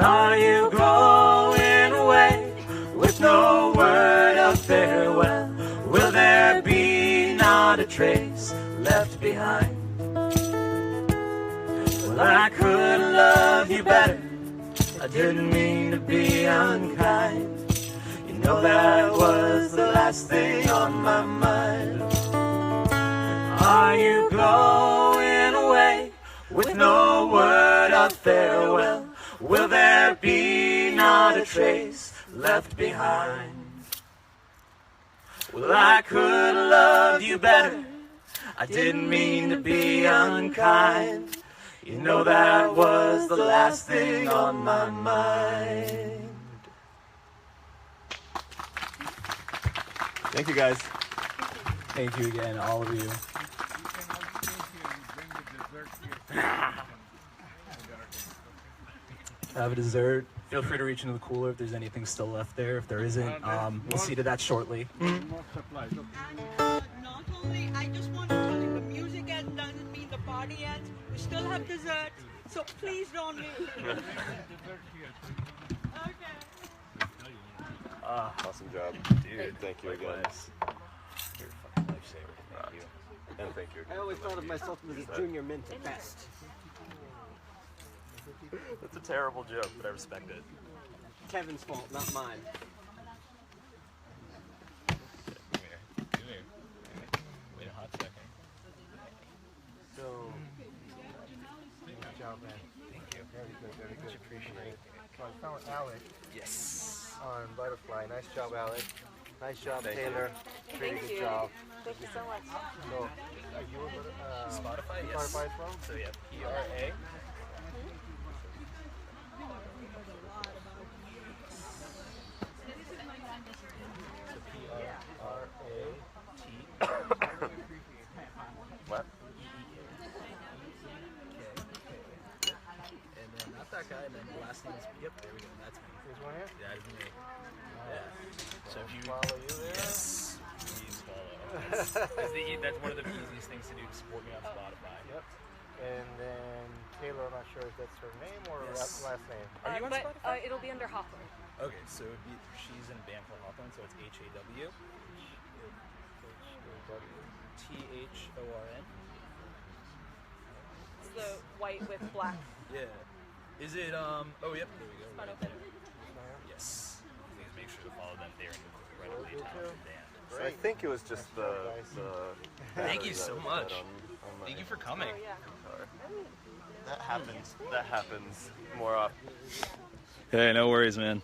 Are you going away with no word of farewell? Will there be not a trace left behind? Well, I could have loved you better. I didn't mean to be unkind. You know that was the last thing on my mind. Are you going away with no word of farewell? Will there be not a trace left behind? Well, I could have loved you better. I didn't mean to be unkind. You know that was the last thing on my mind. Thank you, guys. Thank you again, all of you. You can also stay here and bring the dessert here. have a dessert. Feel free to reach into the cooler if there's anything still left there. If there isn't, we'll see to that shortly. More supplies. Okay. And not only, I just want to tell you, the music ends doesn't mean the party ends. We still have dessert, so please don't leave. Dessert here. Okay. Awesome job. Dude, Thank you again. You're a fucking lifesaver. Thank you. And thank you again. I always thought of myself as a junior mint at best. That's a terrible joke, but I respect it. Kevin's fault, not mine. Come here. Wait a hot second. So, good job, man. Thank you. Very good, very good. Much appreciated. So I found Alec Yes. on Butterfly. Nice job, Alec. Nice job, Thank Taylor. Very Thank good you. job. Thank you so much. So, are you Spotify, yes. Spotify as well? So yeah, PRA. What? And then not that guy, and then the last name is, yep, there we go, that's me. This one here? That is me. Yeah. So if you Follow you there? yes, please follow. That's one of the easiest things to do to support me on Spotify. Yep. And then Taylor, I'm not sure if that's her name or Yes. last name. Are you on but Spotify? it'll be under Hawthorne. Okay, so it'd be, she's in a band called Hawthorne, so it's HAW. THORN. It's the white with black. Yeah. Is it oh yep, there we go. Spot Right open. there. Yes. Please make sure to follow them. They're an incredibly talented band. So I think it was just the Thank you battery so that was much. dead on my Thank you for coming. Oh yeah. guitar. That happens more often. Hey, no worries, man.